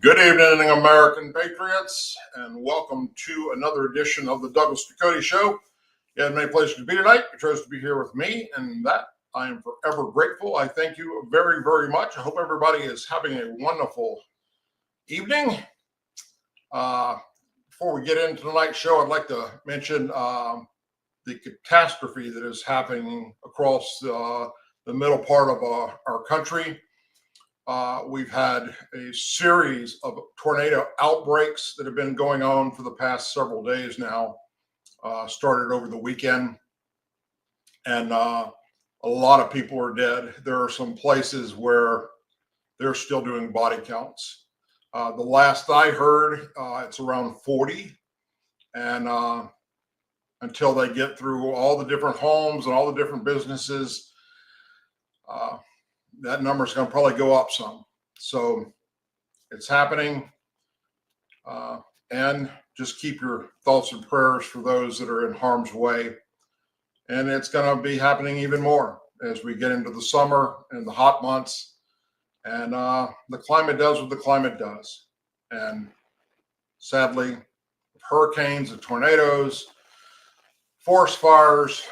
Good evening, American patriots, and welcome to another edition of the Douglas Ducote Show. You had many places to be tonight. You chose to be here with me, and that I am forever grateful. I thank you very, very much. I hope everybody is having a wonderful evening. Before we get into tonight's show, I'd like to mention the catastrophe that is happening across the middle part of our country. We've had a series of tornado outbreaks that have been going on for the past several days now, started over the weekend, and a lot of people are dead. There are some places where they're still doing body counts. The last I heard, it's around 40, and until they get through all the different homes and all the different businesses, that number is going to probably go up some. So it's happening. And just keep your thoughts and prayers for those that are in harm's way. And it's going to be happening even more as we get into the summer and the hot months. And the climate does what the climate does. And sadly, hurricanes and tornadoes, forest fires,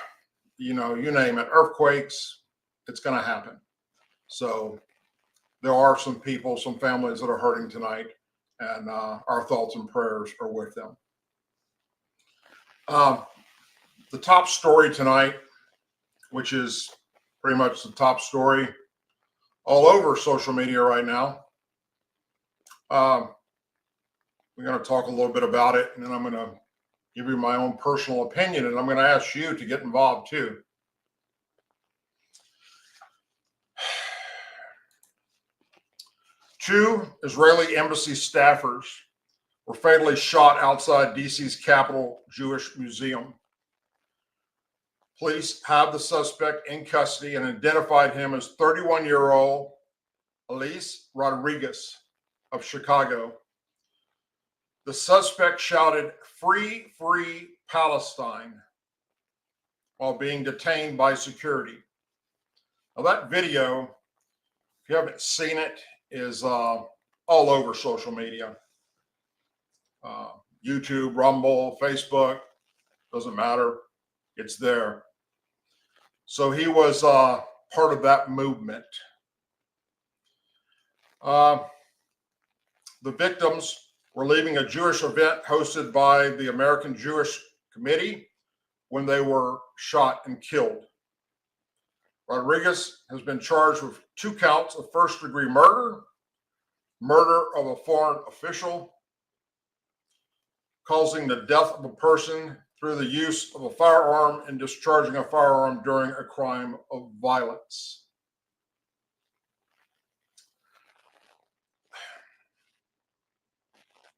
you name it, earthquakes, it's going to happen. So there are some people, some families that are hurting tonight, and our thoughts and prayers are with them. The top story tonight, which is pretty much the top story all over social media right now, we're going to talk a little bit about it, and then I'm going to give you my own personal opinion, and I'm going to ask you to get involved too. Two Israeli embassy staffers were fatally shot outside DC's Capitol Jewish Museum. Police have the suspect in custody and identified him as 31-year-old Elise Rodriguez of Chicago. The suspect shouted, "Free, free Palestine," while being detained by security. Now that video, if you haven't seen it, is all over social media. YouTube, Rumble, Facebook, doesn't matter. It's there. So he was part of that movement. The victims were leaving a Jewish event hosted by the American Jewish Committee when they were shot and killed. Rodriguez has been charged with 2 counts of first-degree murder, murder of a foreign official, causing the death of a person through the use of a firearm and discharging a firearm during a crime of violence.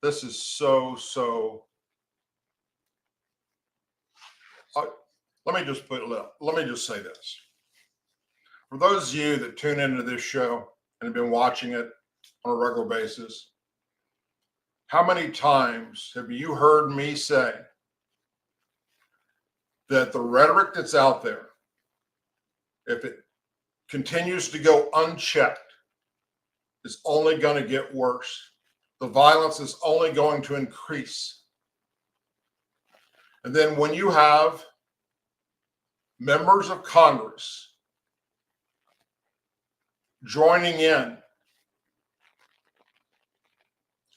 This is so. Let me just say this. For those of you that tune into this show and have been watching it on a regular basis, how many times have you heard me say that the rhetoric that's out there, if it continues to go unchecked, is only going to get worse? The violence is only going to increase. And then when you have members of Congress joining in,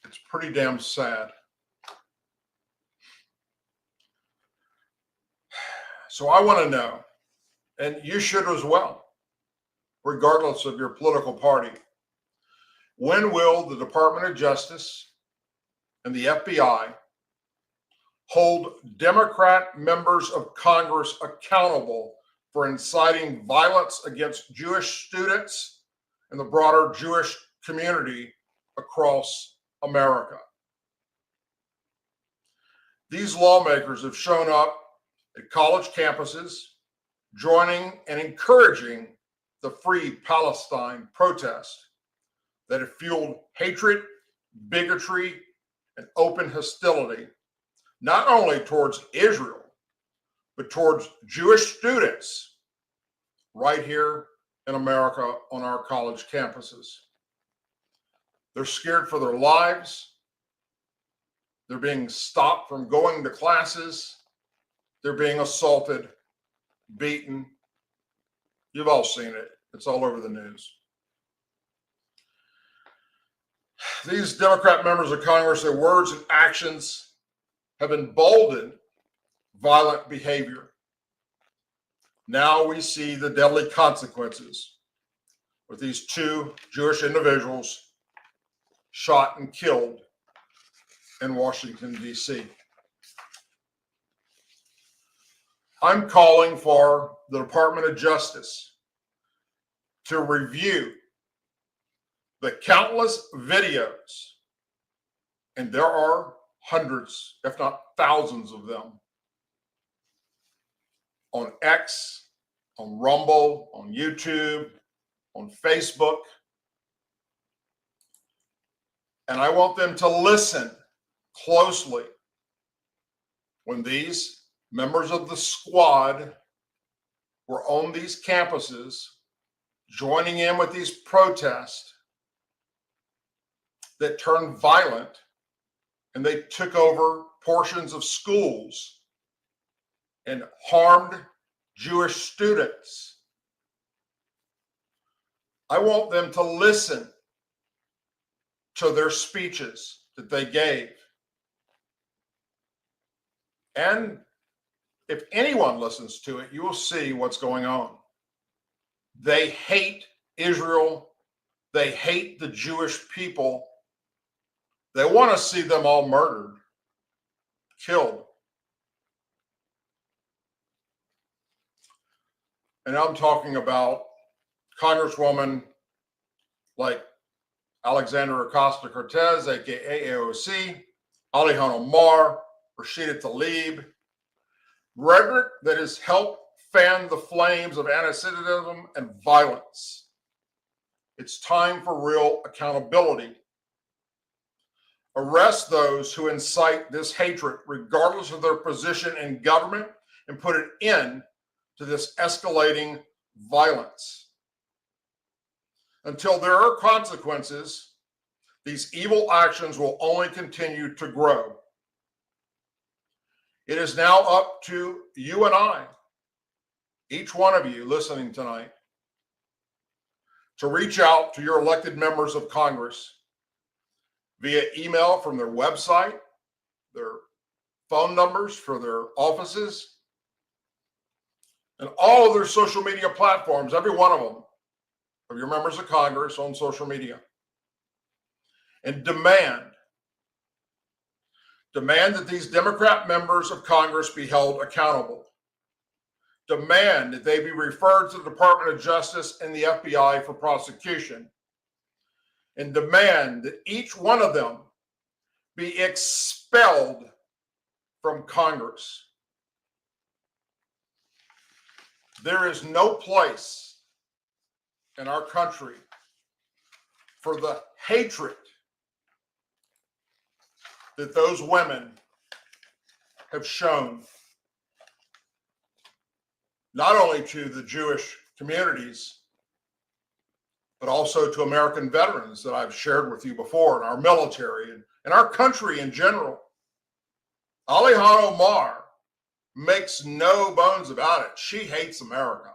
it's pretty damn sad. So I want to know, and you should as well, regardless of your political party, when will the Department of Justice and the FBI hold Democrat members of Congress accountable for inciting violence against Jewish students and the broader Jewish community across America? These lawmakers have shown up at college campuses, joining and encouraging the Free Palestine protest that have fueled hatred, bigotry, and open hostility, not only towards Israel, but towards Jewish students right here in America on our college campuses. They're scared for their lives. They're being stopped from going to classes. They're being assaulted, beaten. You've all seen it. It's all over the news. These Democrat members of Congress, their words and actions have emboldened violent behavior. Now we see the deadly consequences with these two Jewish individuals shot and killed in Washington, D.C. I'm calling for the Department of Justice to review the countless videos, and there are hundreds, if not thousands of them, on X, on Rumble, on YouTube, on Facebook. And I want them to listen closely when these members of the squad were on these campuses joining in with these protests that turned violent, and they took over portions of schools and harmed Jewish students. I want them to listen to their speeches that they gave. And if anyone listens to it, you will see what's going on. They hate Israel. They hate the Jewish people. They want to see them all murdered, killed. And I'm talking about Congresswoman like Alexandria Ocasio-Cortez, aka AOC, Ilhan Omar, Rashida Tlaib, rhetoric that has helped fan the flames of anti-Semitism and violence. It's time for real accountability. Arrest those who incite this hatred, regardless of their position in government, and put an end to this escalating violence. Until there are consequences, these evil actions will only continue to grow. It is now up to you and I, each one of you listening tonight, to reach out to your elected members of Congress via email from their website, their phone numbers for their offices, and all of their social media platforms, every one of them, of your members of Congress on social media, and demand that these Democrat members of Congress be held accountable. Demand that they be referred to the Department of Justice and the FBI for prosecution. And demand that each one of them be expelled from Congress. There is no place in our country for the hatred that those women have shown, not only to the Jewish communities, but also to American veterans that I've shared with you before, and our military and our country in general. Ilhan Omar makes no bones about it. She hates America.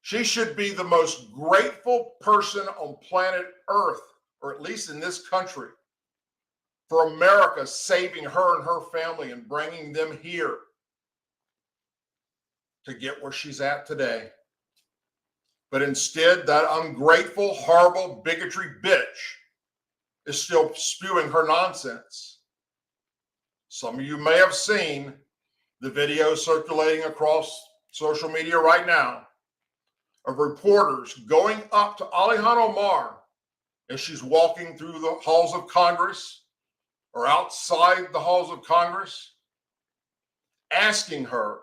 She should be the most grateful person on planet Earth, or at least in this country, for America saving her and her family and bringing them here to get where she's at today. But instead, that ungrateful, horrible, bigotry bitch is still spewing her nonsense. Some of you may have seen the video circulating across social media right now of reporters going up to Ilhan Omar as she's walking through the halls of Congress or outside the halls of Congress, asking her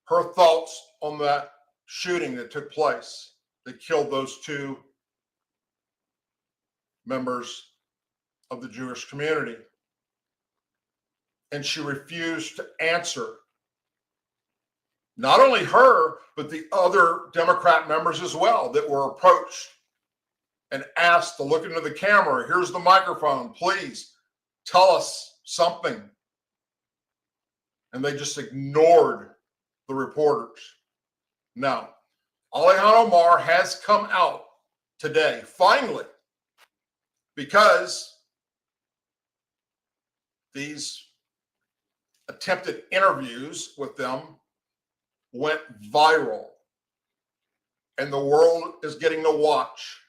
thoughts on that shooting that took place that killed those two members of the Jewish community. And she refused to answer. Not only her, but the other Democrat members as well that were approached and asked to look into the camera. Here's the microphone. Please tell us something. And they just ignored the reporters. Now, Alejandro Mar has come out today, finally, because these attempted interviews with them went viral. And the world is getting to watch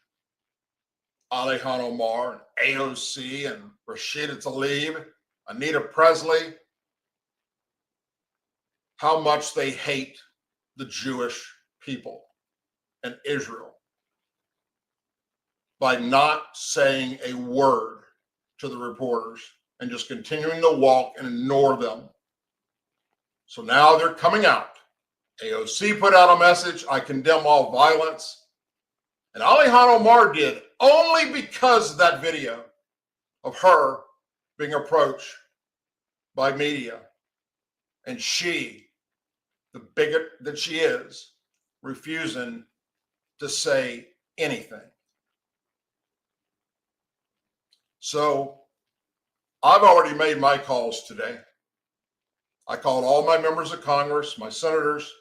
Alejandro Mar and AOC and Rashida Tlaib, Anita Presley, how much they hate the Jewish people and Israel by not saying a word to the reporters and just continuing to walk and ignore them. So now they're coming out. AOC put out a message, I condemn all violence. And Alejandro Mar did, only because of that video of her being approached by media. And she, the bigot that she is, refusing to say anything. So I've already made my calls today. I called all my members of Congress, my senators.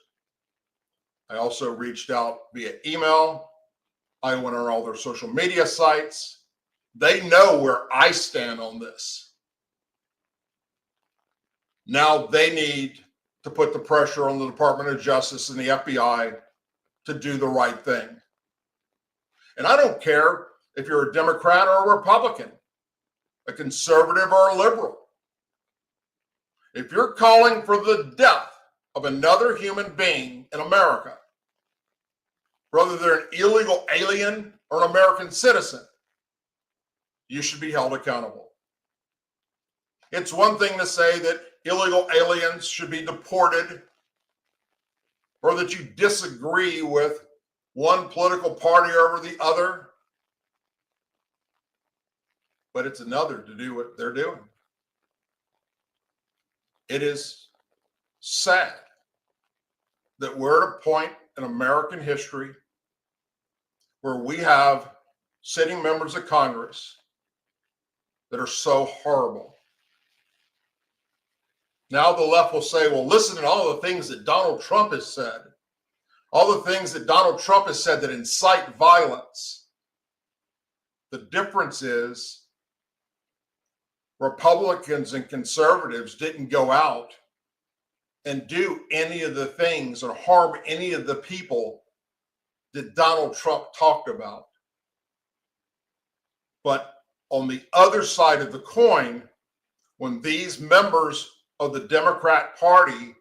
I also reached out via email. I went on all their social media sites. They know where I stand on this. Now they need to put the pressure on the Department of Justice and the FBI to do the right thing. And I don't care if you're a Democrat or a Republican, a conservative or a liberal. If you're calling for the death of another human being in America, whether they're an illegal alien or an American citizen, you should be held accountable. It's one thing to say that illegal aliens should be deported, or that you disagree with one political party over the other, but it's another to do what they're doing. It is sad that we're at a point in American history where we have sitting members of Congress that are so horrible. Now the left will say, well, listen to all the things that Donald Trump has said. All the things that Donald Trump has said that incite violence. The difference is Republicans and conservatives didn't go out and do any of the things or harm any of the people that Donald Trump talked about. But on the other side of the coin, when these members of the Democrat Party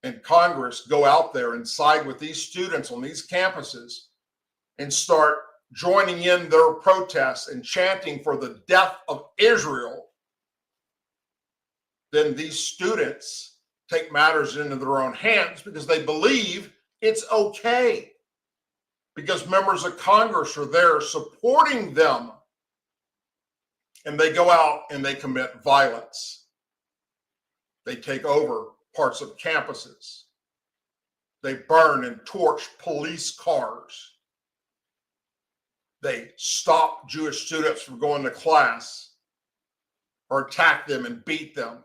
and Congress go out there and side with these students on these campuses and start joining in their protests and chanting for the death of Israel, then these students take matters into their own hands because they believe it's okay, because members of Congress are there supporting them, and they go out and they commit violence. They take over parts of campuses. They burn and torch police cars. They stop Jewish students from going to class or attack them and beat them.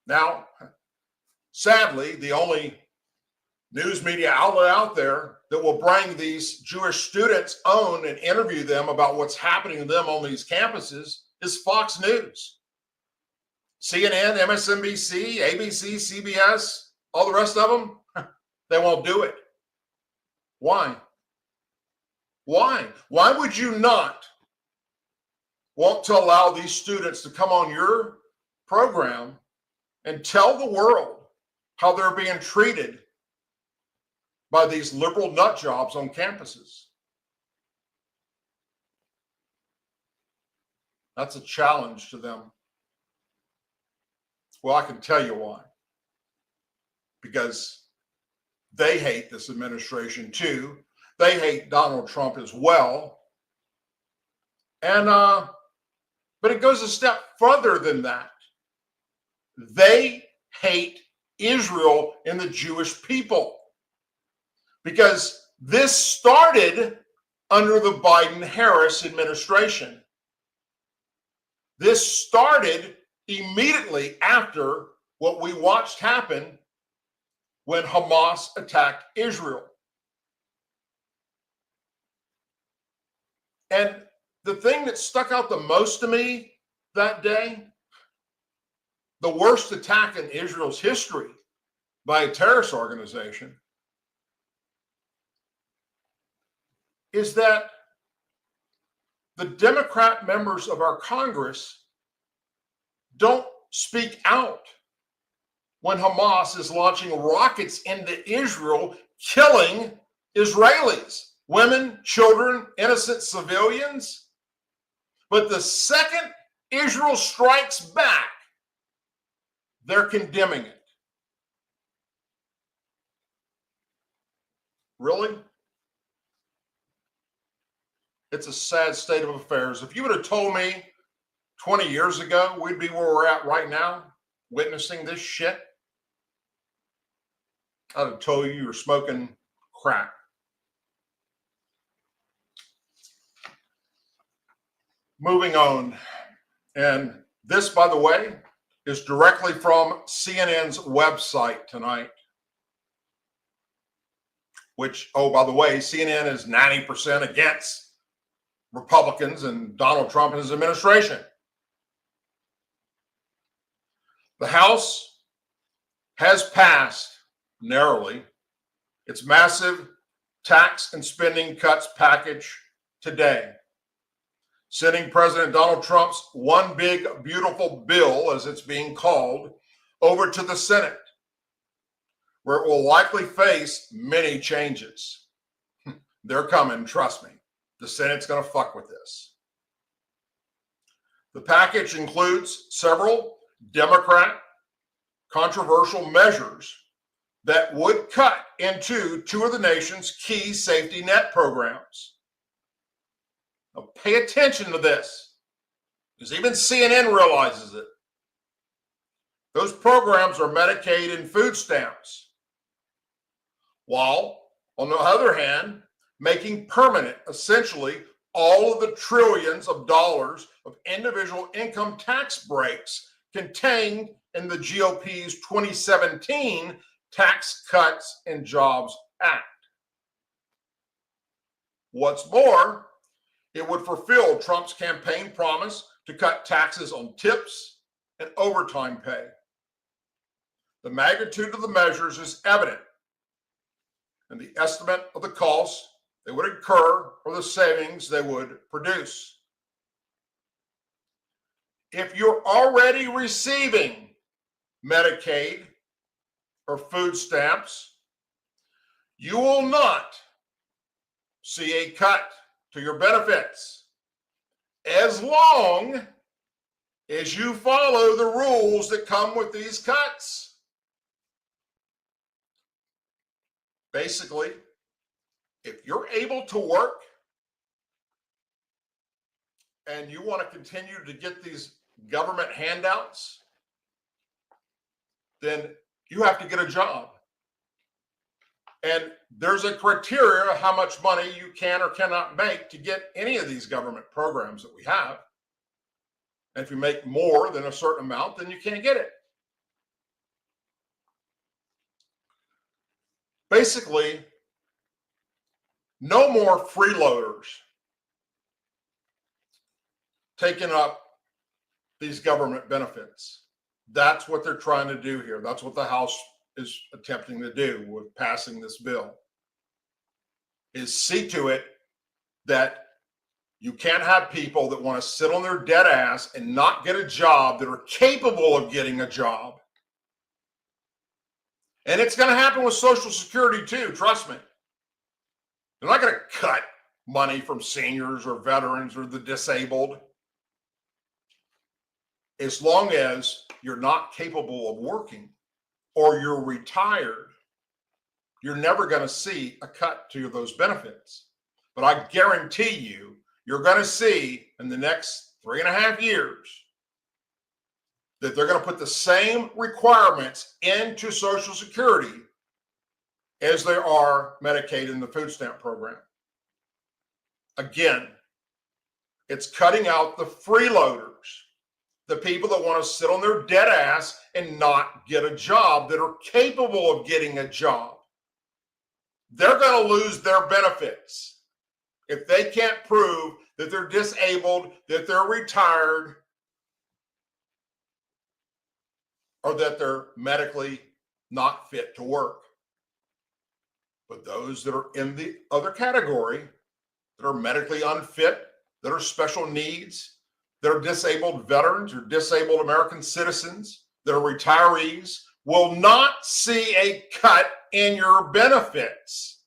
Now, sadly, the only news media outlet out there that will bring these Jewish students on and interview them about what's happening to them on these campuses is Fox News. CNN, MSNBC, ABC, CBS, all the rest of them, they won't do it. Why? Why? Why would you not want to allow these students to come on your program and tell the world how they're being treated by these liberal nut jobs on campuses? That's a challenge to them. Well, I can tell you why. Because they hate this administration too. They hate Donald Trump as well. And but it goes a step further than that. They hate Israel and the Jewish people, because this started under the Biden-Harris administration. This started immediately after what we watched happen when Hamas attacked Israel. And the thing that stuck out the most to me that day, the worst attack in Israel's history by a terrorist organization, is that the Democrat members of our Congress don't speak out when Hamas is launching rockets into Israel, killing Israelis, women, children, innocent civilians. But the second Israel strikes back, they're condemning it. Really? It's a sad state of affairs. If you would have told me 20 years ago we'd be where we're at right now, witnessing this shit, I'd have told you you're smoking crack. Moving on. And this, by the way, is directly from CNN's website tonight. Which, oh, by the way, CNN is 90% against Republicans and Donald Trump and his administration. The House has passed, narrowly, its massive tax and spending cuts package today, sending President Donald Trump's one big, beautiful bill, as it's being called, over to the Senate, where it will likely face many changes. They're coming, trust me. The Senate's going to fuck with this. The package includes several Democrat controversial measures that would cut into two of the nation's key safety net programs. Now, pay attention to this, because even CNN realizes it. Those programs are Medicaid and food stamps, while, on the other hand, making permanent, essentially, all of the trillions of dollars of individual income tax breaks contained in the GOP's 2017 Tax Cuts and Jobs Act. What's more, it would fulfill Trump's campaign promise to cut taxes on tips and overtime pay. The magnitude of the measures is evident, and the estimate of the costs they would incur or the savings they would produce. If you're already receiving Medicaid or food stamps, you will not see a cut to your benefits as long as you follow the rules that come with these cuts. Basically, if you're able to work and you want to continue to get these government handouts, then you have to get a job. And there's a criteria of how much money you can or cannot make to get any of these government programs that we have. And if you make more than a certain amount, then you can't get it. Basically, no more freeloaders taking up these government benefits. That's what they're trying to do here. That's what the House is attempting to do with passing this bill, is see to it that you can't have people that want to sit on their dead ass and not get a job that are capable of getting a job. And it's going to happen with Social Security too, trust me. They're not going to cut money from seniors or veterans or the disabled. As long as you're not capable of working or you're retired, you're never going to see a cut to those benefits. But I guarantee you, you're going to see in the next 3.5 years that they're going to put the same requirements into Social Security as there are Medicaid and the food stamp program. Again, it's cutting out the freeloaders, the people that want to sit on their dead ass and not get a job, that are capable of getting a job. They're going to lose their benefits if they can't prove that they're disabled, that they're retired, or that they're medically not fit to work. But those that are in the other category, that are medically unfit, that are special needs, that are disabled veterans or disabled American citizens, that are retirees, will not see a cut in your benefits.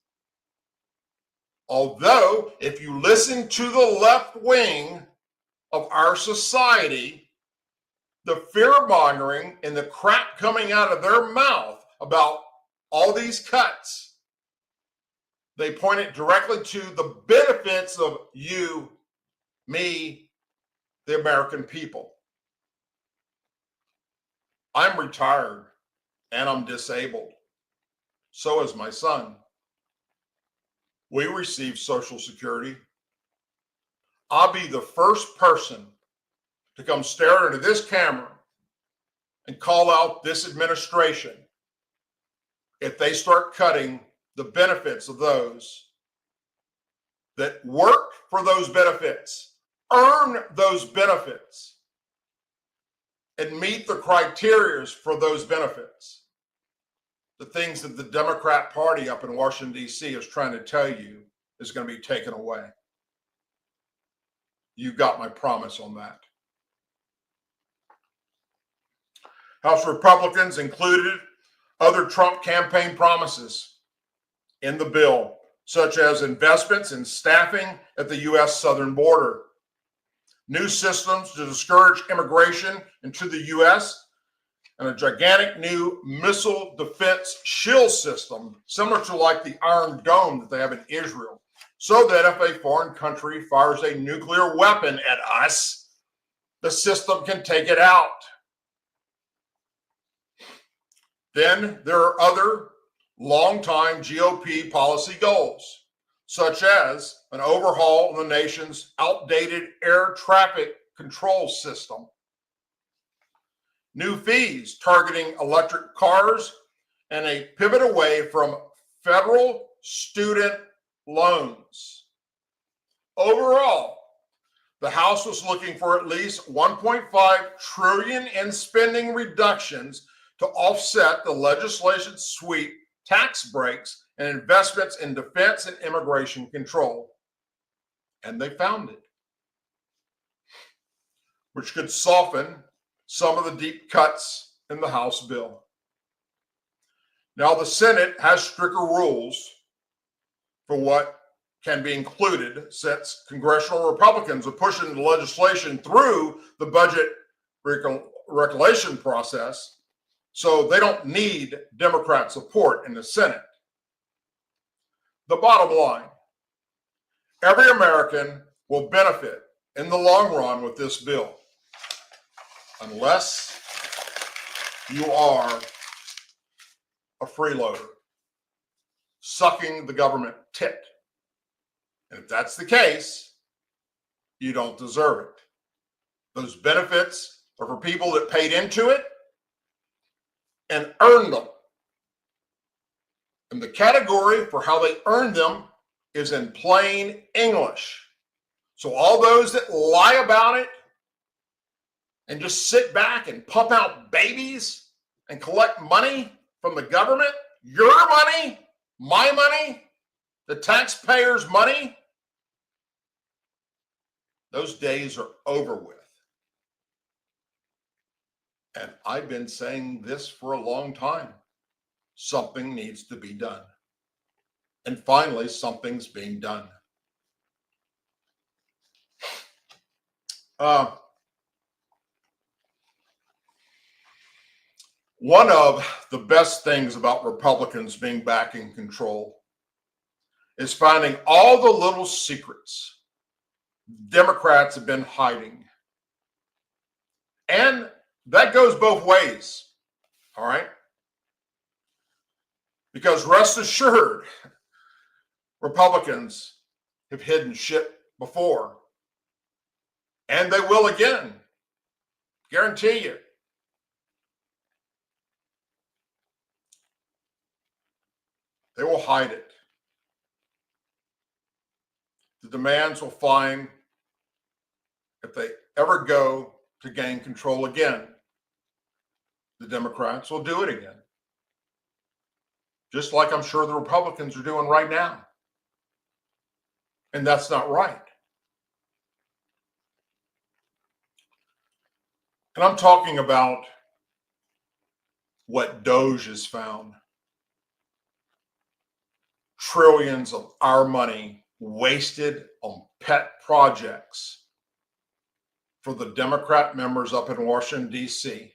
Although, if you listen to the left wing of our society, the fear-mongering and the crap coming out of their mouth about all these cuts, they point it directly to the benefits of you, me, the American people. I'm retired and I'm disabled. So is my son. We receive Social Security. I'll be the first person to come stare into this camera and call out this administration if they start cutting the benefits of those that work for those benefits, earn those benefits, and meet the criteria for those benefits. The things that the Democrat Party up in Washington, D.C. is trying to tell you is going to be taken away. You got my promise on that. House Republicans included other Trump campaign promises in the bill, such as investments in staffing at the U.S. southern border, new systems to discourage immigration into the U.S., and a gigantic new missile defense shield system, similar to like the Iron Dome that they have in Israel, so that if a foreign country fires a nuclear weapon at us, the system can take it out. Then there are other longtime GOP policy goals, such as an overhaul of the nation's outdated air traffic control system, new fees targeting electric cars, and a pivot away from federal student loans. Overall, the House was looking for at least $1.5 trillion in spending reductions to offset the legislation's sweep, tax breaks, and investments in defense and immigration control. And they found it, which could soften some of the deep cuts in the House bill. Now, the Senate has stricter rules for what can be included, since congressional Republicans are pushing the legislation through the budget regulation process, so they don't need Democrat support in the Senate. The bottom line, every American will benefit in the long run with this bill, unless you are a freeloader sucking the government tit. And if that's the case, you don't deserve it. Those benefits are for people that paid into it and earned them. And the category for how they earned them is in plain English. So all those that lie about it and just sit back and pump out babies and collect money from the government, your money, my money, the taxpayers' money, those days are over with. And I've been saying this for a long time. Something needs to be done. And finally, something's being done. One of the best things about Republicans being back in control is finding all the little secrets Democrats have been hiding. And that goes both ways, all right? Because rest assured, Republicans have hidden shit before. And they will again. Guarantee you. They will hide it. The demands will find, if they ever go to gain control again, the Democrats will do it again. Just like I'm sure the Republicans are doing right now. And that's not right. And I'm talking about what Doge has found. Trillions of our money wasted on pet projects for the Democrat members up in Washington, D.C.,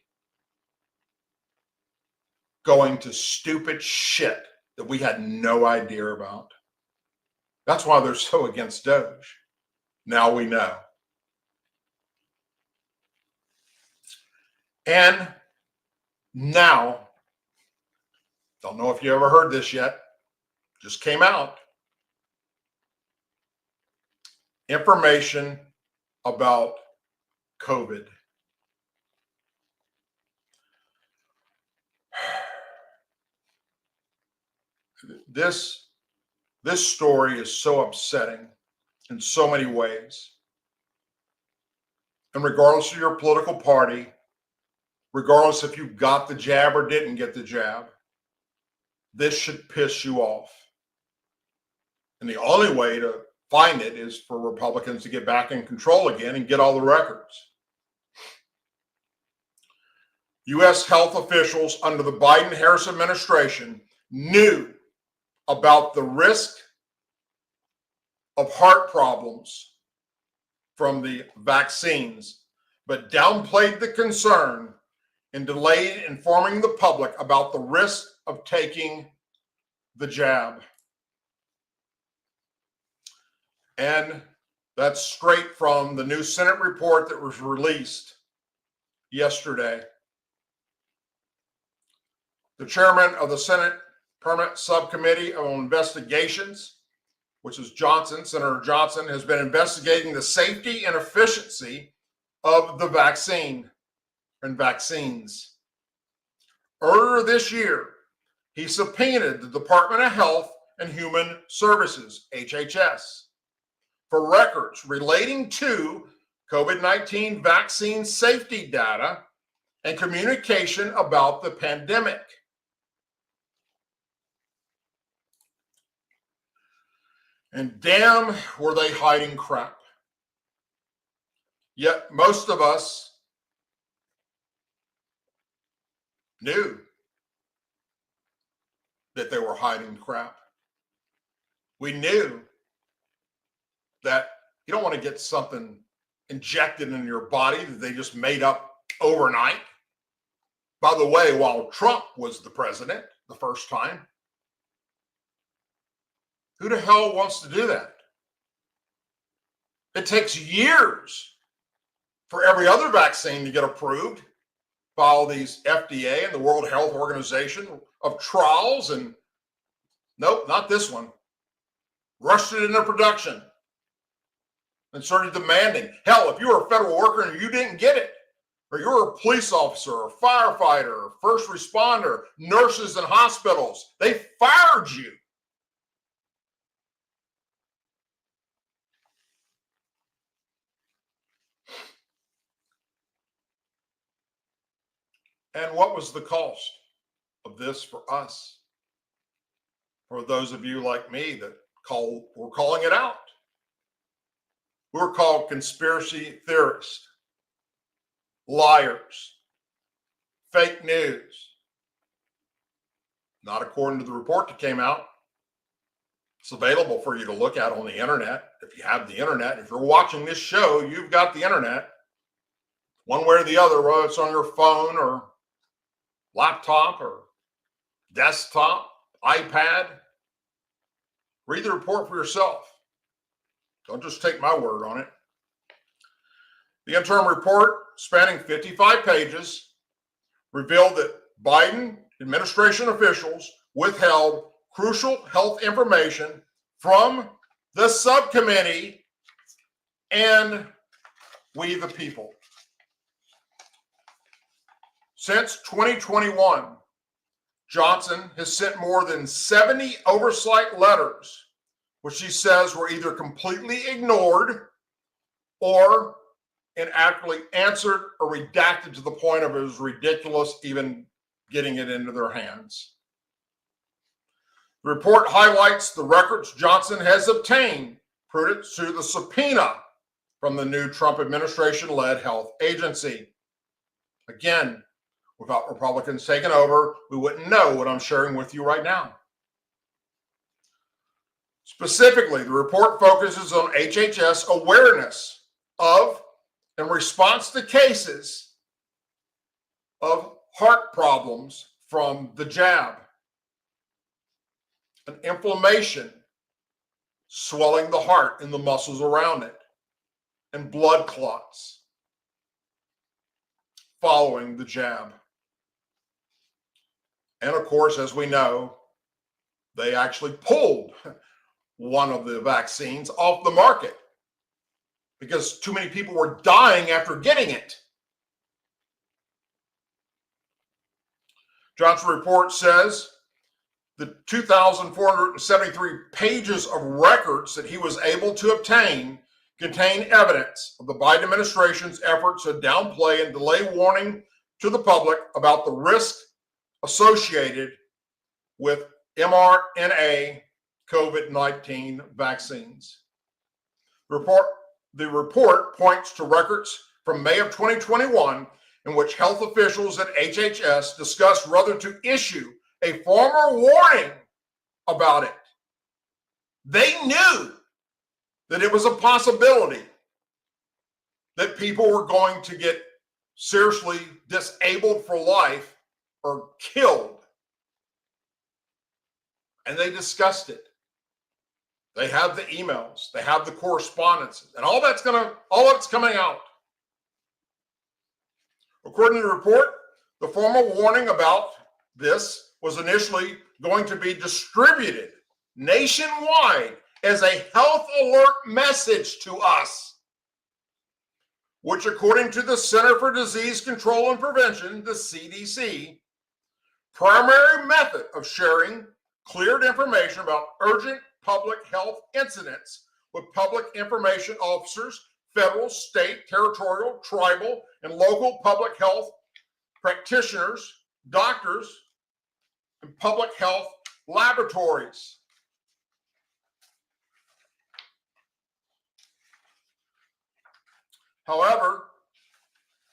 going to stupid shit that we had no idea about. That's why they're so against Doge. Now we know. And now, don't know if you ever heard this yet, just came out. Information about COVID. This story is so upsetting in so many ways. And regardless of your political party, regardless if you got the jab or didn't get the jab, this should piss you off. And the only way to find it is for Republicans to get back in control again and get all the records. U.S. health officials under the Biden-Harris administration knew about the risk of heart problems from the vaccines, but downplayed the concern and delayed informing the public about the risk of taking the jab. And that's straight from the new Senate report that was released yesterday. The chairman of the Senate Permanent Subcommittee on Investigations, which is Senator Johnson, has been investigating the safety and efficiency of the vaccine and vaccines. Earlier this year, he subpoenaed the Department of Health and Human Services, HHS, for records relating to COVID-19 vaccine safety data and communication about the pandemic. And damn, were they hiding crap. Yet most of us knew that they were hiding crap. We knew that you don't want to get something injected in your body that they just made up overnight. By the way, while Trump was the president the first time, who the hell wants to do that? It takes years for every other vaccine to get approved by all these FDA and the World Health Organization of trials, and nope, not this one. Rushed it into production and started demanding. Hell, if you were a federal worker and you didn't get it, or you're a police officer, or firefighter, or first responder, nurses in hospitals, they fired you. And what was the cost of this for us? For those of you like me that were calling it out. We were called conspiracy theorists, liars, fake news. Not according to the report that came out. It's available for you to look at on the internet. If you have the internet, if you're watching this show, you've got the internet. One way or the other, whether it's on your phone or laptop or desktop, iPad. Read the report for yourself. Don't just take my word on it. The interim report, spanning 55 pages, revealed that Biden administration officials withheld crucial health information from the the subcommittee, and we the people. Since 2021, Johnson has sent more than 70 oversight letters, which she says were either completely ignored or inaccurately answered or redacted to the point of it was ridiculous even getting it into their hands. The report highlights the records Johnson has obtained pursuant to the subpoena from the new Trump administration-led health agency. Again, without Republicans taking over, we wouldn't know what I'm sharing with you right now. Specifically, the report focuses on HHS awareness of and response to cases of heart problems from the jab, an inflammation, swelling the heart and the muscles around it, and blood clots following the jab. And of course, as we know, they actually pulled one of the vaccines off the market because too many people were dying after getting it. Johnson's report says the 2,473 pages of records that he was able to obtain contain evidence of the Biden administration's efforts to downplay and delay warning to the public about the risk associated with mRNA COVID-19 vaccines. The report points to records from May of 2021 in which health officials at HHS discussed whether to issue a formal warning about it. They knew that it was a possibility that people were going to get seriously disabled for life or killed. And they discussed it. They have the emails, they have the correspondences, and all that's coming out. According to the report, the formal warning about this was initially going to be distributed nationwide as a health alert message to us, which, according to the Center for Disease Control and Prevention, the CDC, primary method of sharing cleared information about urgent public health incidents with public information officers, federal, state, territorial, tribal, and local public health practitioners, doctors, and public health laboratories. However,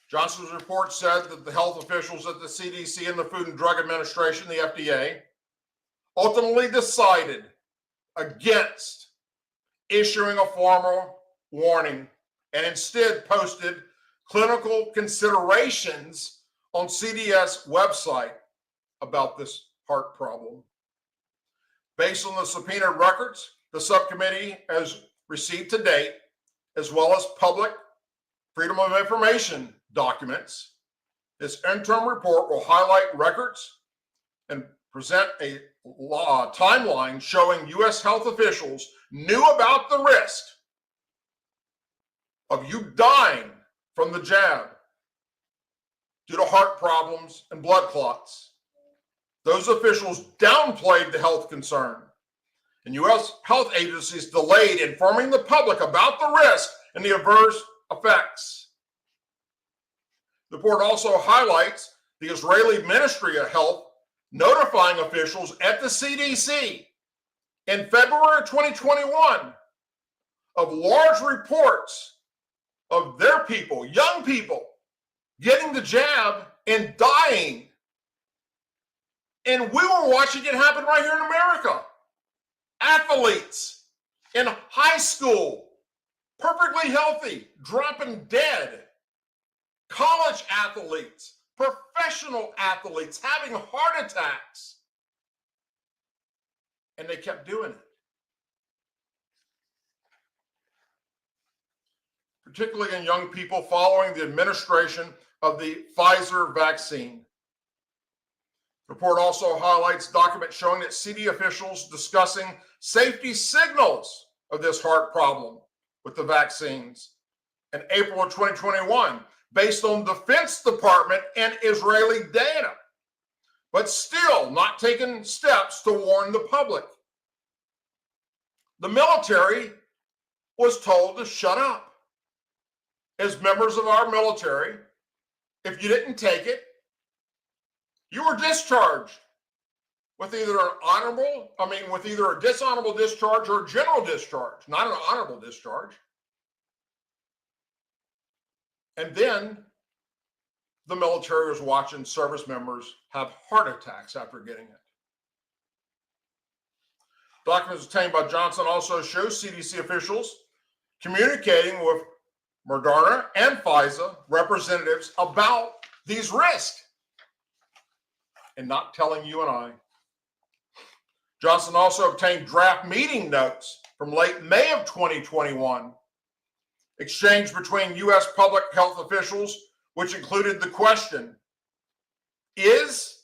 Johnson's report said that the health officials at the CDC and the Food and Drug Administration, the FDA, ultimately decided against issuing a formal warning and instead posted clinical considerations on CDS website about this heart problem. Based on the subpoena records the subcommittee has received to date, as well as public Freedom of Information documents, this interim report will highlight records and present a timeline showing U.S. health officials knew about the risk of you dying from the jab due to heart problems and blood clots. Those officials downplayed the health concern, and U.S. health agencies delayed informing the public about the risk and the adverse effects. The report also highlights the Israeli Ministry of Health notifying officials at the CDC in February 2021 of large reports of their people, young people, getting the jab and dying. And we were watching it happen right here in America. Athletes in high school, perfectly healthy, dropping dead. College athletes, professional athletes having heart attacks. And they kept doing it. Particularly in young people following the administration of the Pfizer vaccine. The report also highlights documents showing that CD officials discussing safety signals of this heart problem with the vaccines in April of 2021, based on Defense Department and Israeli data, but still not taking steps to warn the public. The military was told to shut up. As members of our military, if you didn't take it, you were discharged with either a dishonorable discharge or a general discharge, not an honorable discharge. And then the military was watching service members have heart attacks after getting it. Documents obtained by Johnson also show CDC officials communicating with Moderna and Pfizer representatives about these risks and not telling you and I. Johnson also obtained draft meeting notes from late May of 2021, exchanged between U.S. public health officials, which included the question, is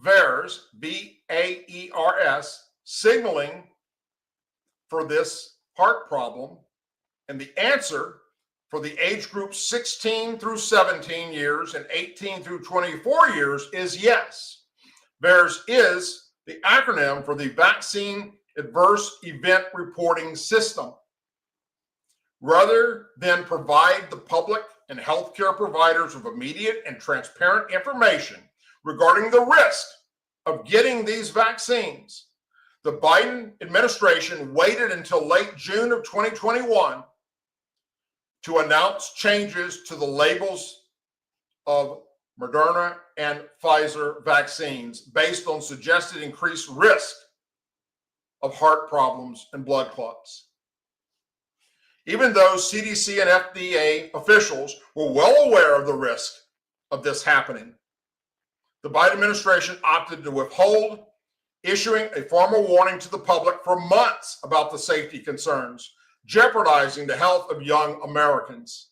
VAERS, V-A-E-R-S, signaling for this heart problem? And the answer for the age group 16 through 17 years and 18 through 24 years is yes. VAERS is the acronym for the Vaccine Adverse Event Reporting System. Rather than provide the public and healthcare providers with immediate and transparent information regarding the risk of getting these vaccines, the Biden administration waited until late June of 2021 to announce changes to the labels of Moderna and Pfizer vaccines based on suggested increased risk of heart problems and blood clots. Even though CDC and FDA officials were well aware of the risk of this happening, the Biden administration opted to withhold issuing a formal warning to the public for months about the safety concerns, jeopardizing the health of young Americans.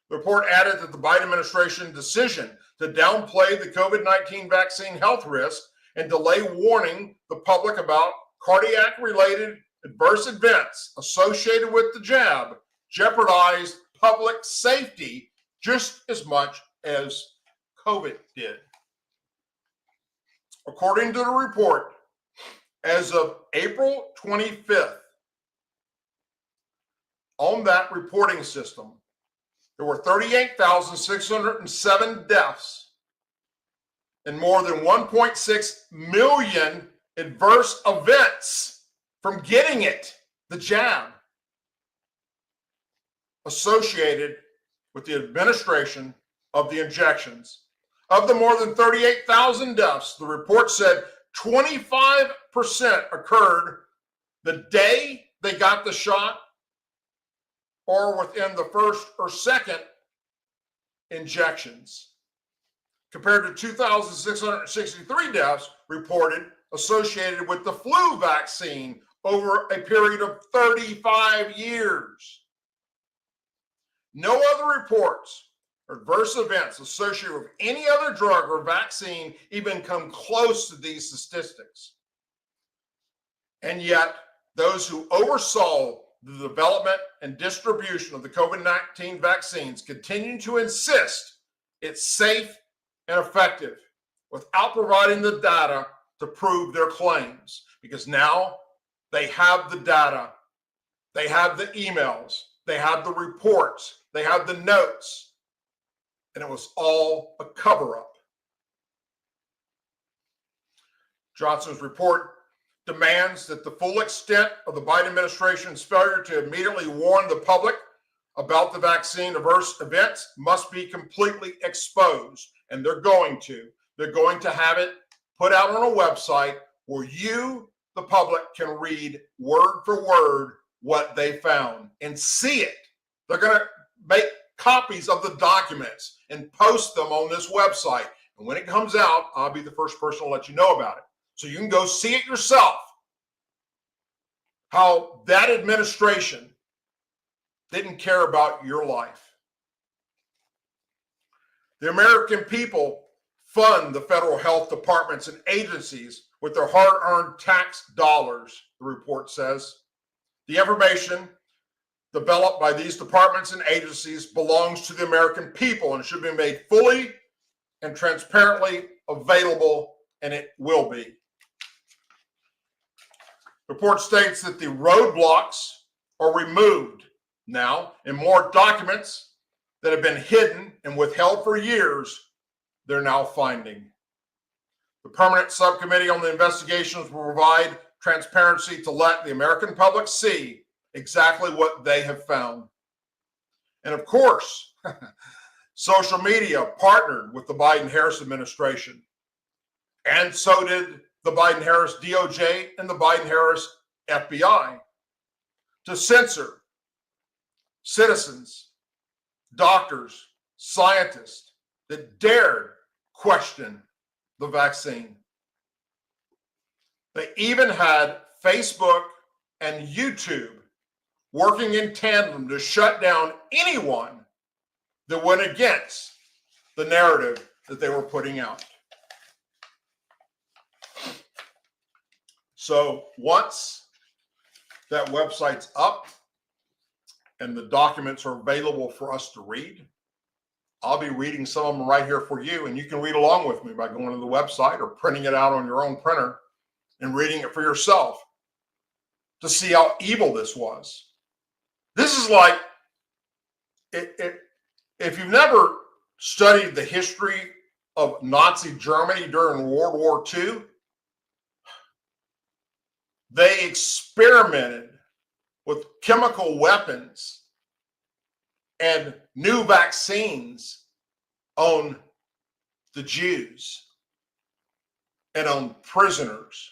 The report added that the Biden administration's decision to downplay the COVID-19 vaccine health risk and delay warning the public about cardiac-related adverse events associated with the jab jeopardized public safety just as much as COVID did. According to the report, as of April 25th, on that reporting system, there were 38,607 deaths and more than 1.6 million adverse events from getting it, the jab, associated with the administration of the injections. Of the more than 38,000 deaths, the report said 25% occurred the day they got the shot or within the first or second injections, compared to 2,663 deaths reported associated with the flu vaccine over a period of 35 years. No other reports or adverse events associated with any other drug or vaccine even come close to these statistics. And yet, those who oversaw the development and distribution of the COVID-19 vaccines continue to insist it's safe and effective without providing the data to prove their claims, because now they have the data, they have the emails, they have the reports, they have the notes, and it was all a cover-up. Johnson's report demands that the full extent of the Biden administration's failure to immediately warn the public about the vaccine adverse events must be completely exposed, and they're going to. They're going to have it put out on a website where you, the public, can read word for word what they found and see it. They're going to make copies of the documents and post them on this website. And when it comes out, I'll be the first person to let you know about it. So you can go see it yourself, how that administration didn't care about your life. The American people fund the federal health departments and agencies with their hard-earned tax dollars, the report says. The information developed by these departments and agencies belongs to the American people and should be made fully and transparently available, and it will be. The report states that the roadblocks are removed now, and more documents that have been hidden and withheld for years, they're now finding. The permanent subcommittee on the investigations will provide transparency to let the American public see exactly what they have found. And of course, social media partnered with the Biden-Harris administration. And so did the Biden-Harris DOJ and the Biden-Harris FBI to censor citizens, doctors, scientists that dared question the vaccine. They even had Facebook and YouTube working in tandem to shut down anyone that went against the narrative that they were putting out. So once that website's up and the documents are available for us to read, I'll be reading some of them right here for you, and you can read along with me by going to the website or printing it out on your own printer and reading it for yourself to see how evil this was. This is like, if you've never studied the history of Nazi Germany during World War II, they experimented with chemical weapons and new vaccines on the Jews and on prisoners.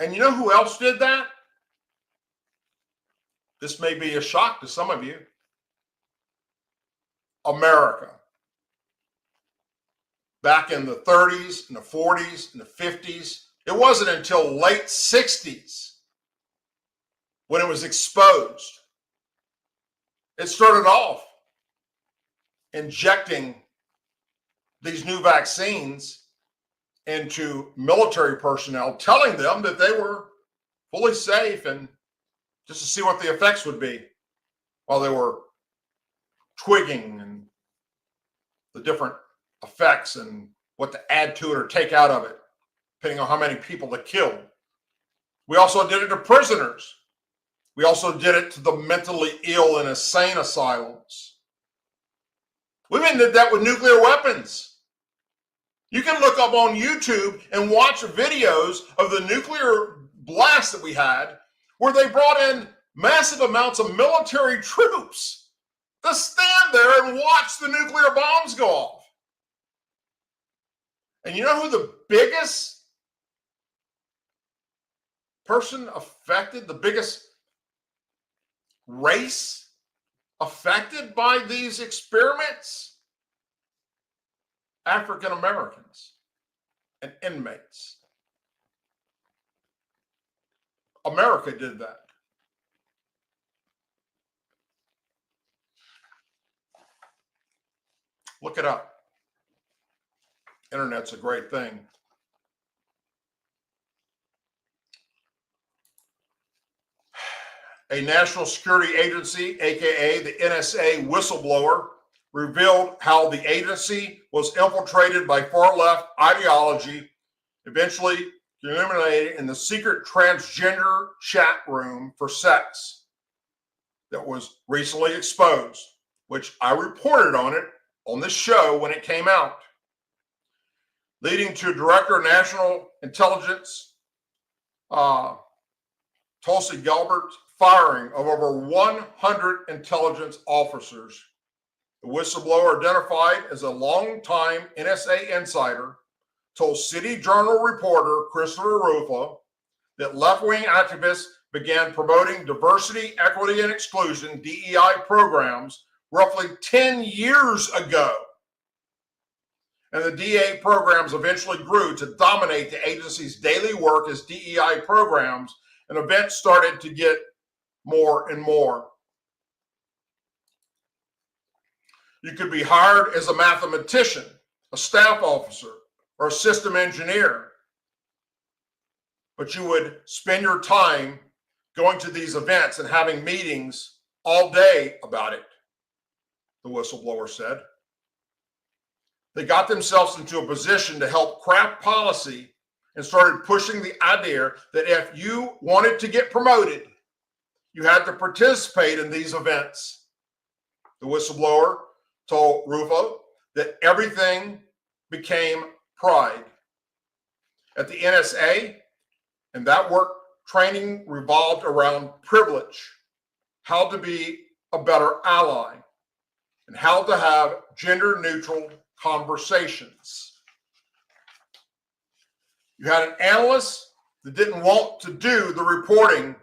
And you know who else did that? This may be a shock to some of you. America. Back in the 30s and the 40s and the 50s, it wasn't until late 60s when it was exposed. It started off injecting these new vaccines into military personnel, telling them that they were fully safe and just to see what the effects would be while they were twigging and the different effects and what to add to it or take out of it, depending on how many people they killed. We also did it to prisoners. We also did it to the mentally ill and insane asylums. We even did that with nuclear weapons. You can look up on YouTube and watch videos of the nuclear blast that we had, where they brought in massive amounts of military troops to stand there and watch the nuclear bombs go off. And you know who the biggest person affected, the biggest race affected by these experiments? African Americans and inmates. America did that. Look it up. Internet's a great thing. A national security agency, aka the NSA whistleblower, revealed how the agency was infiltrated by far-left ideology, eventually culminating in the secret transgender chat room for sex that was recently exposed, which I reported on it on this show when it came out, leading to Director of National Intelligence Tulsi Gabbard's firing of over 100 intelligence officers. The whistleblower, identified as a longtime NSA insider, told City Journal reporter Christopher Rufo that left-wing activists began promoting diversity, equity, and exclusion (DEI) programs roughly 10 years ago. And the DEI programs eventually grew to dominate the agency's daily work as DEI programs, and events started to get more and more. You could be hired as a mathematician, a staff officer, or a system engineer. but you would spend your time going to these events and having meetings all day about it, the whistleblower said. They got themselves into a position to help craft policy and started pushing the idea that if you wanted to get promoted, you had to participate in these events. The whistleblower told Rufo that everything became pride. At the NSA, and that work training revolved around privilege, how to be a better ally, and how to have gender-neutral conversations. You had an analyst that didn't want to do the reporting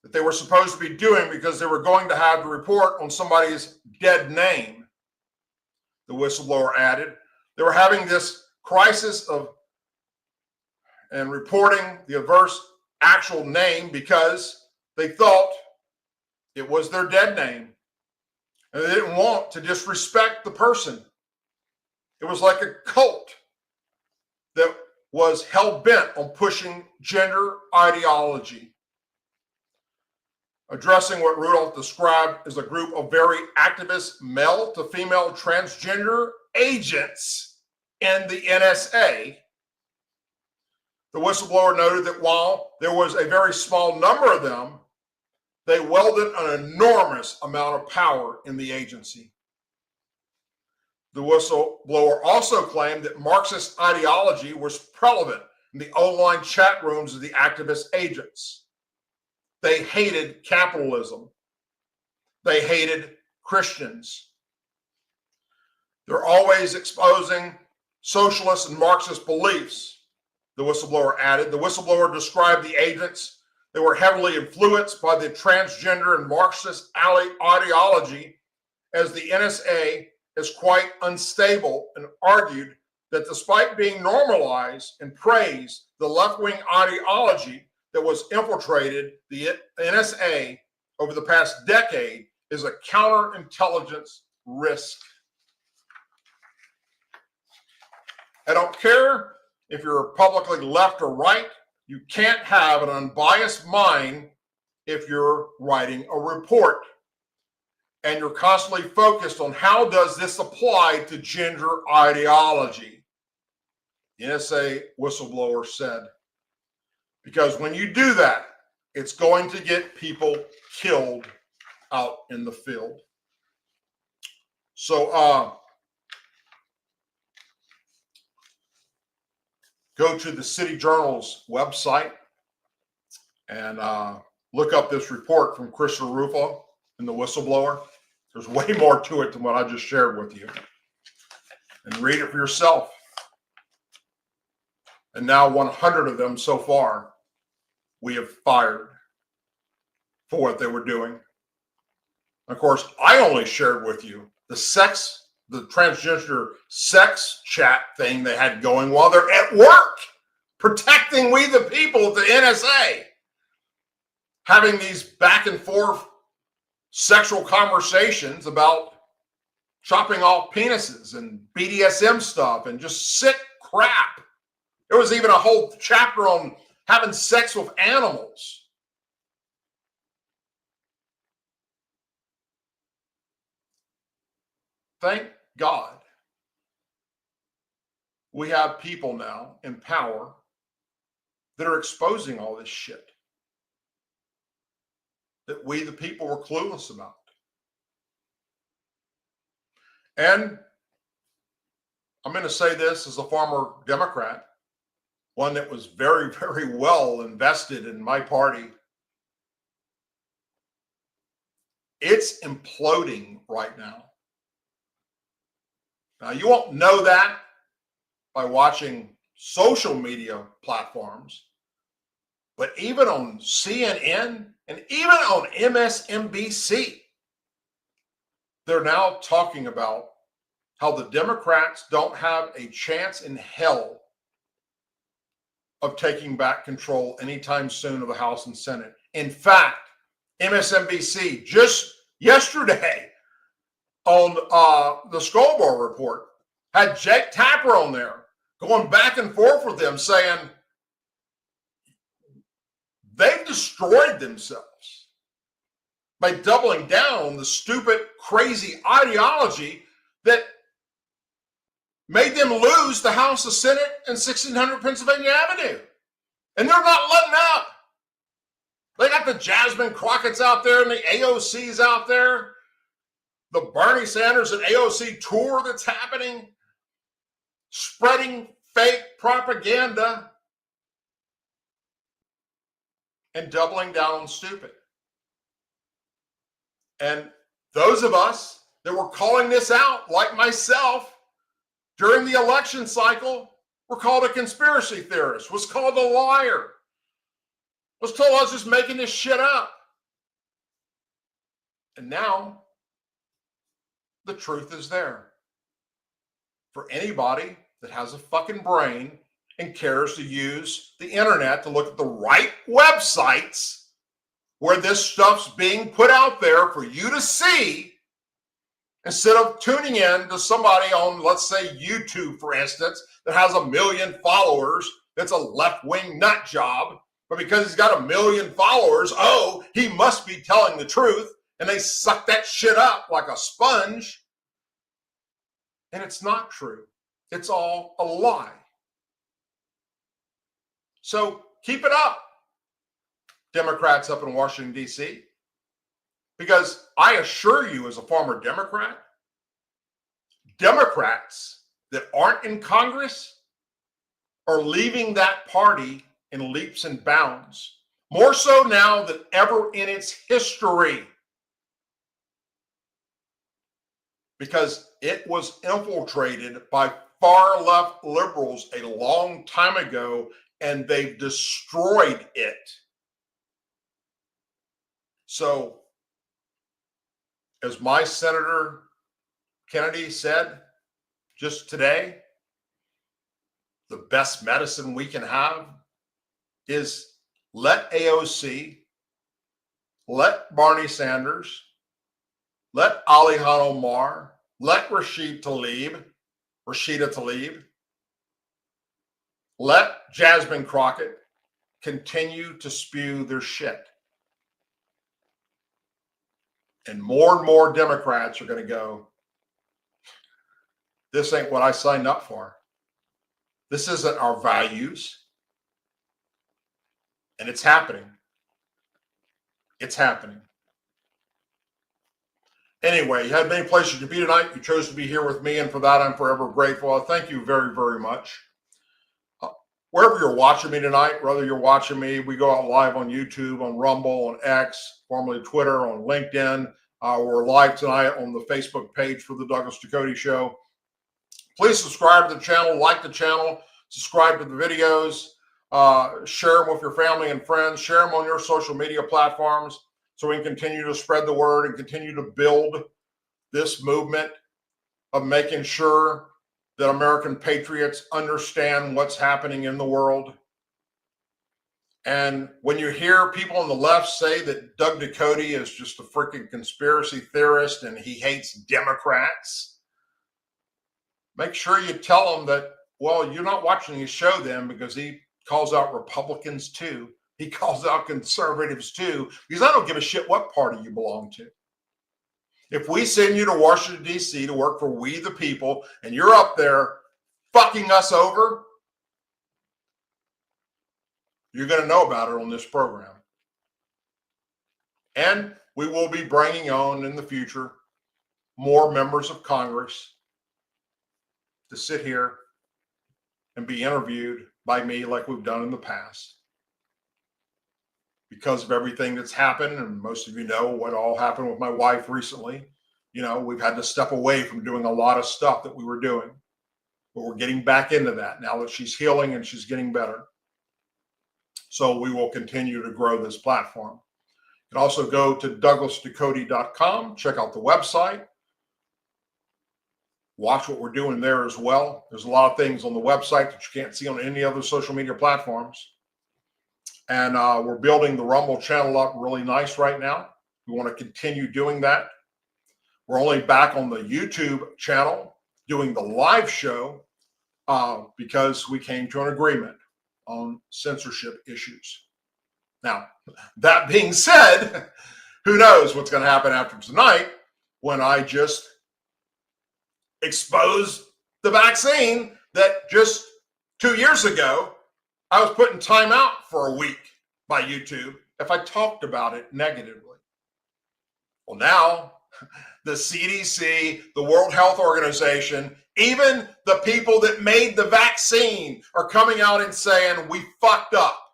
that they were supposed to be doing because they were going to have to report on somebody's dead name, the whistleblower added. They were having this crisis of and reporting the adverse actual name because they thought it was their dead name. And they didn't want to disrespect the person. It was like a cult that was hell-bent on pushing gender ideology. Addressing what Rudolph described as a group of very activist male to female transgender agents in the NSA, the whistleblower noted that while there was a very small number of them, they wielded an enormous amount of power in the agency. The whistleblower also claimed that Marxist ideology was prevalent in the online chat rooms of the activist agents. They hated capitalism. They hated Christians. They're always exposing socialist and Marxist beliefs, the whistleblower added. The whistleblower described the agents. They were heavily influenced by the transgender and Marxist ideology, as the NSA is quite unstable, and argued that despite being normalized and praised, the left-wing ideology that was infiltrated the NSA over the past decade is a counterintelligence risk. I don't care if you're publicly left or right, you can't have an unbiased mind if you're writing a report. And you're constantly focused on how does this apply to gender ideology, the NSA whistleblower said. Because when you do that, it's going to get people killed out in the field. So go to the City Journal's website and look up this report from Christopher Rufo and the whistleblower. There's way more to it than what I just shared with you. And read it for yourself. And now 100 of them so far we have fired for what they were doing. Of course, I only shared with you the transgender sex chat thing they had going while they're at work, protecting we the people at the NSA, having these back and forth sexual conversations about chopping off penises and BDSM stuff and just sick crap. There was even a whole chapter on having sex with animals. Thank God we have people now in power that are exposing all this shit that we, the people, were clueless about. And I'm going to say this as a former Democrat, one that was very, very well invested in my party. It's imploding right now. Now, you won't know that by watching social media platforms, but even on CNN and even on MSNBC, they're now talking about how the Democrats don't have a chance in hell of taking back control anytime soon of the House and Senate. In fact, MSNBC just yesterday on the Scoville report had Jake Tapper on there going back and forth with them saying, They've destroyed themselves by doubling down on the stupid, crazy ideology that made them lose the House, the Senate, and 1600 Pennsylvania Avenue. And they're not letting up. They got the Jasmine Crockett's out there and the AOC's out there. The Bernie Sanders and AOC tour that's happening, spreading fake propaganda and doubling down on stupid. And those of us that were calling this out, like myself, during the election cycle, were called a conspiracy theorist, was called a liar, was told I was just making this shit up. And now the truth is there for anybody that has a fucking brain and cares to use the internet to look at the right websites where this stuff's being put out there for you to see, instead of tuning in to somebody on, let's say, YouTube, for instance, that has 1 million followers, that's a left-wing nut job, but because he's got 1 million followers, oh, he must be telling the truth, and they suck that shit up like a sponge. And it's not true. It's all a lie. So keep it up, Democrats up in Washington, D.C., because I assure you, as a former Democrat, Democrats that aren't in Congress are leaving that party in leaps and bounds, more so now than ever in its history, because it was infiltrated by far left liberals a long time ago, and they've destroyed it. So, as my Senator Kennedy said just today, the best medicine we can have is let AOC, let Bernie Sanders, let Alihan Omar, let Rashida Tlaib, let Jasmine Crockett continue to spew their shit. And more Democrats are going to go, this ain't what I signed up for. This isn't our values. And it's happening. It's happening. Anyway, you had many places to be tonight. You chose to be here with me, and for that, I'm forever grateful. I thank you very, very much. Wherever you're watching me tonight, whether you're watching me, we go out live on YouTube, on Rumble, on X, formerly Twitter, on LinkedIn. We're live tonight on the Facebook page for the Douglas Ducote Show. Please subscribe to the channel, like the channel, subscribe to the videos, share them with your family and friends, share them on your social media platforms so we can continue to spread the word and continue to build this movement of making sure that American patriots understand what's happening in the world. And when you hear people on the left say that Doug Ducote is just a freaking conspiracy theorist and he hates Democrats, make sure you tell them that, well, you're not watching his show then, because he calls out Republicans too. He calls out conservatives too, because I don't give a shit what party you belong to. If we send you to Washington, D.C. to work for We the People, and you're up there fucking us over, you're going to know about it on this program. And we will be bringing on in the future more members of Congress to sit here and be interviewed by me like we've done in the past. Because of everything that's happened, and most of you know what all happened with my wife recently, you know, we've had to step away from doing a lot of stuff that we were doing. But we're getting back into that now that she's healing and she's getting better. So we will continue to grow this platform. You can also go to douglasducote.com, check out the website, watch what we're doing there as well. There's a lot of things on the website that you can't see on any other social media platforms. And we're building the Rumble channel up really nice right now. We want to continue doing that. We're only back on the YouTube channel doing the live show because we came to an agreement on censorship issues. Now, that being said, who knows what's going to happen after tonight when I just expose the vaccine that just 2 years ago I was put in timeout for a week by YouTube if I talked about it negatively. Well, now the CDC, the World Health Organization, even the people that made the vaccine are coming out and saying we fucked up.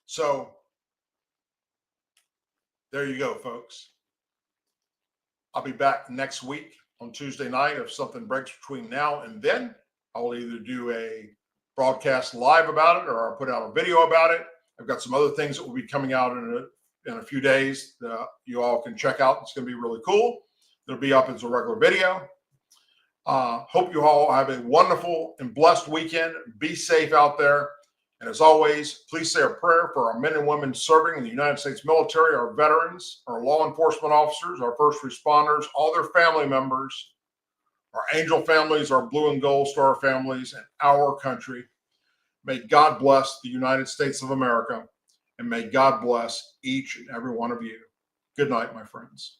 So there you go, folks. I'll be back next week on Tuesday night. If something breaks between now and then, I will either do a broadcast live about it or I'll put out a video about it. I've got some other things that will be coming out in a few days that you all can check out. It's going to be really cool. It'll be up as a regular video. Hope you all have a wonderful and blessed weekend. Be safe out there. And as always, please say a prayer for our men and women serving in the United States military, our veterans, our law enforcement officers, our first responders, all their family members, our angel families, our blue and gold star families, and our country. May God bless the United States of America, and may God bless each and every one of you. Good night, my friends.